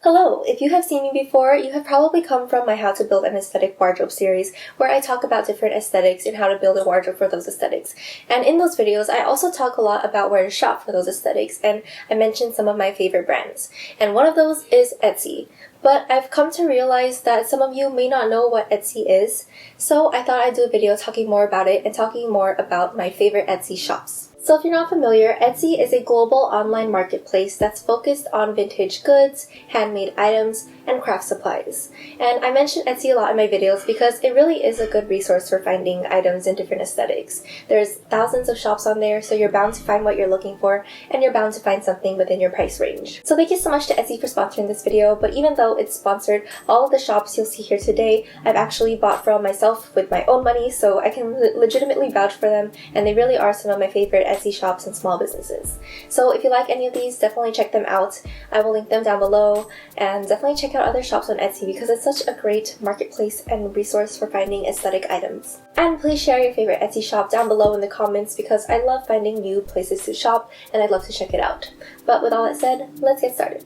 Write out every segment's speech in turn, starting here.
Hello! If you have seen me before, you have probably come from my How to Build an Aesthetic Wardrobe series, where I talk about different aesthetics and how to build a wardrobe for those aesthetics. And in those videos, I also talk a lot about where to shop for those aesthetics, and I mentioned some of my favorite brands. And one of those is Etsy. But I've come to realize that some of you may not know what Etsy is, so I thought I'd do a video talking more about it and talking more about my favorite Etsy shops. So if you're not familiar, Etsy is a global online marketplace that's focused on vintage goods, handmade items, and craft supplies. And I mention Etsy a lot in my videos because it really is a good resource for finding items in different aesthetics. There's thousands of shops on there, so you're bound to find what you're looking for, and you're bound to find something within your price range. So thank you so much to Etsy for sponsoring this video, but even though it's sponsored, all of the shops you'll see here today, I've actually bought from myself with my own money, so I can legitimately vouch for them, and they really are some of my favorite Etsy shops and small businesses. So if you like any of these, definitely check them out. I will link them down below, and definitely check out other shops on Etsy because it's such a great marketplace and resource for finding aesthetic items. And please share your favorite Etsy shop down below in the comments because I love finding new places to shop and I'd love to check it out. But with all that said, let's get started.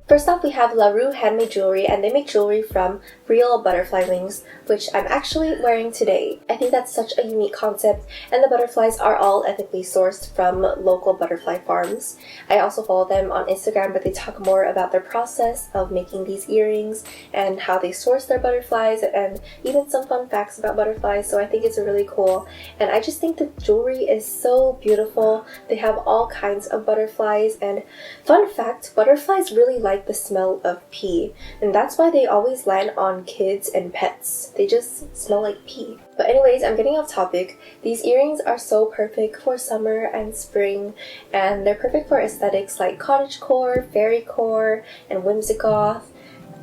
First off, we have LaRueHandmadeJewelry, and they make jewelry from real butterfly wings, which I'm actually wearing today. I think that's such a unique concept, and the butterflies are all ethically sourced from local butterfly farms. I also follow them on Instagram, but they talk more about their process of making these earrings and how they source their butterflies, and even some fun facts about butterflies, so I think it's really cool. And I just think the jewelry is so beautiful. They have all kinds of butterflies, and fun fact, butterflies really like the smell of pee, and that's why they always land on kids and pets. They just smell like pee. But anyways, I'm getting off topic. These earrings are so perfect for summer and spring, and they're perfect for aesthetics like cottagecore, fairycore, and whimsigoth.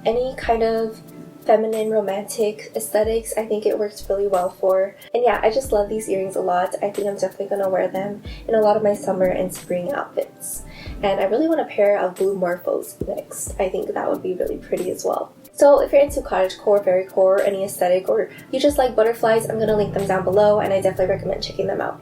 Any kind of feminine romantic aesthetics, I think it works really well for. And yeah, I just love these earrings a lot. I think I'm definitely gonna wear them in a lot of my summer and spring outfits. And I really want a pair of blue morphos next. I think that would be really pretty as well. So if you're into cottagecore, fairycore, any aesthetic, or you just like butterflies, I'm gonna link them down below, and I definitely recommend checking them out.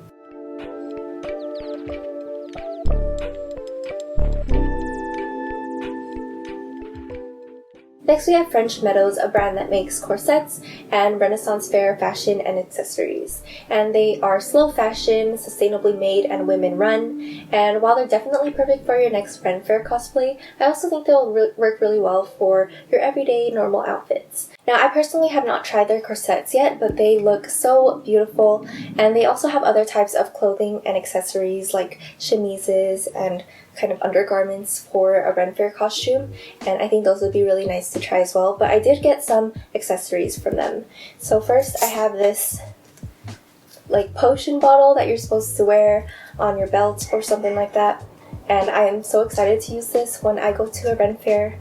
Next we have FrenchMeadows, a brand that makes corsets and Renaissance fair fashion and accessories. And they are slow fashion, sustainably made, and women run. And while they're definitely perfect for your next Ren Fair cosplay, I also think they'll work really well for your everyday normal outfits. Now, I personally have not tried their corsets yet, but they look so beautiful. And they also have other types of clothing and accessories like chemises and kind of undergarments for a Ren Fair costume, and I think those would be really nice to try as well. But I did get some accessories from them. So first I have this like potion bottle that you're supposed to wear on your belt or something like that, and I am so excited to use this when I go to a Ren Fair.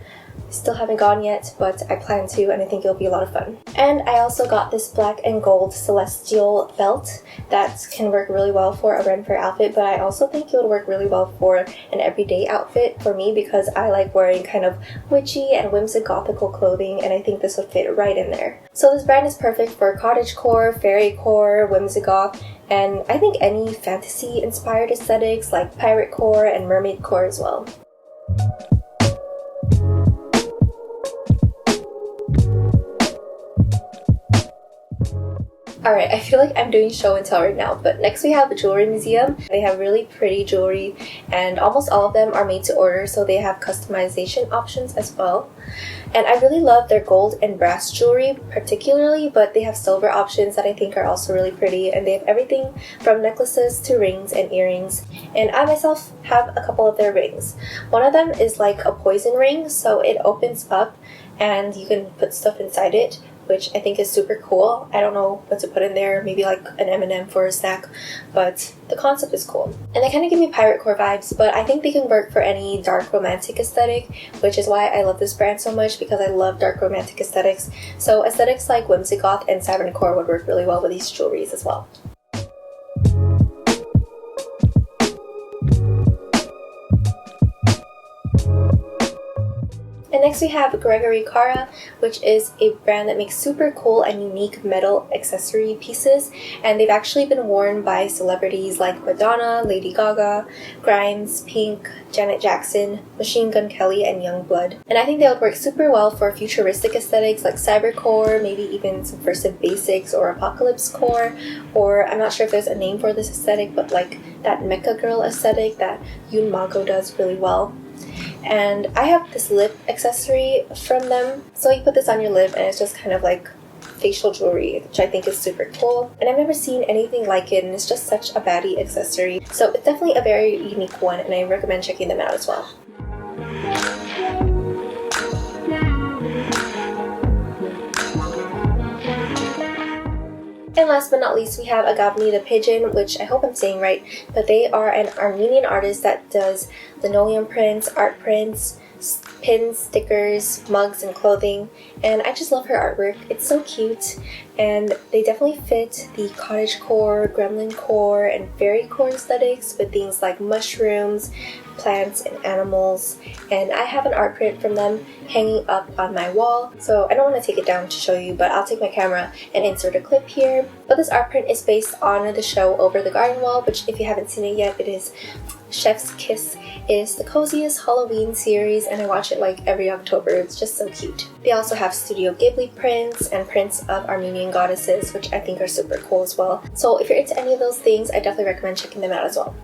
Still haven't gone yet, but I plan to, and I think it'll be a lot of fun. And I also got this black and gold celestial belt that can work really well for a Ren Fair outfit, but I also think it would work really well for an everyday outfit for me because I like wearing kind of witchy and whimsigothical clothing, and I think this would fit right in there. So this brand is perfect for cottagecore, fairycore, whimsigoth, and I think any fantasy-inspired aesthetics like piratecore and mermaidcore as well. Alright, I feel like I'm doing show and tell right now, but next we have the Jewelrymuseum. They have really pretty jewelry, and almost all of them are made to order, so they have customization options as well. And I really love their gold and brass jewelry particularly, but they have silver options that I think are also really pretty, and they have everything from necklaces to rings and earrings. And I myself have a couple of their rings. One of them is like a poison ring, so it opens up and you can put stuff inside it, which I think is super cool. I don't know what to put in there, maybe like an M&M for a snack, but the concept is cool. And they kind of give me piratecore vibes, but I think they can work for any dark romantic aesthetic, which is why I love this brand so much, because I love dark romantic aesthetics. So aesthetics like whimsigoth and cybercore would work really well with these jewelries as well. And Next we have GregoryKara, which is a brand that makes super cool and unique metal accessory pieces, and they've actually been worn by celebrities like Madonna, Lady Gaga, Grimes, Pink, Janet Jackson, Machine Gun Kelly, and Youngblood. And I think they would work super well for futuristic aesthetics like cybercore, maybe even subversive basics or apocalypse core, or I'm not sure if there's a name for this aesthetic, but like that mecha girl aesthetic that Yoon Mago does really well. And I have this lip accessory from them. So you put this on your lip and it's just kind of like facial jewelry, which I think is super cool. And I've never seen anything like it, and it's just such a baddie accessory. So it's definitely a very unique one, and I recommend checking them out as well. And last but not least, we have agavnythepigeon, which I hope I'm saying right, but they are an Armenian artist that does linoleum prints, art prints, pins, stickers, mugs, and clothing, and I just love her artwork. It's so cute, and they definitely fit the cottagecore, gremlincore, and fairycore aesthetics with things like mushrooms, plants, and animals. And I have an art print from them hanging up on my wall, so I don't want to take it down to show you, but I'll take my camera and insert a clip here. But this art print is based on the show Over the Garden Wall, which if you haven't seen it yet, it is Chef's Kiss. It is the coziest Halloween series, and I watch it like every October. It's just so cute. They also have Studio Ghibli prints and prints of Armenian goddesses, which I think are super cool as well. So if you're into any of those things, I definitely recommend checking them out as well.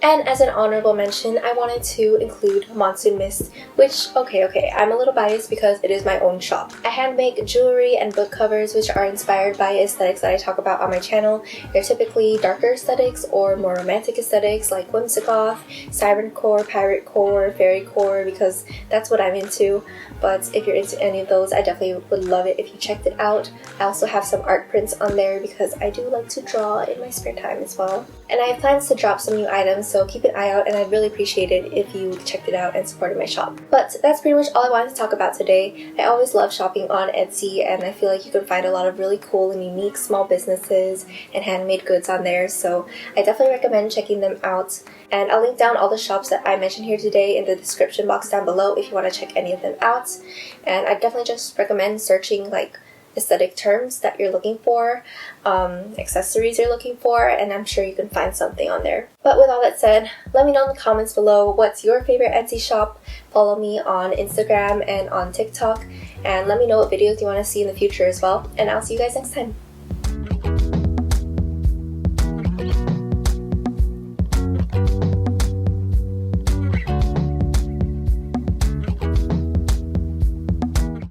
And as an honorable mention, I wanted to include MonsoonMist, which, okay, I'm a little biased because it is my own shop. I handmake jewelry and book covers which are inspired by aesthetics that I talk about on my channel. They're typically darker aesthetics or more romantic aesthetics like whimsigoth, sirencore, piratecore, fairycore, because that's what I'm into. But if you're into any of those, I definitely would love it if you checked it out. I also have some art prints on there because I do like to draw in my spare time as well. And I have plans to drop some new items, so keep an eye out, and I'd really appreciate it if you checked it out and supported my shop. But that's pretty much all I wanted to talk about today. I always love shopping on Etsy, and I feel like you can find a lot of really cool and unique small businesses and handmade goods on there, so I definitely recommend checking them out. And I'll link down all the shops that I mentioned here today in the description box down below if you want to check any of them out. And I definitely just recommend searching like aesthetic terms that you're looking for, accessories you're looking for, and I'm sure you can find something on there. But with all that said, let me know in the comments below what's your favorite Etsy shop. Follow me on Instagram and on TikTok, and let me know what videos you want to see in the future as well. And I'll see you guys next time.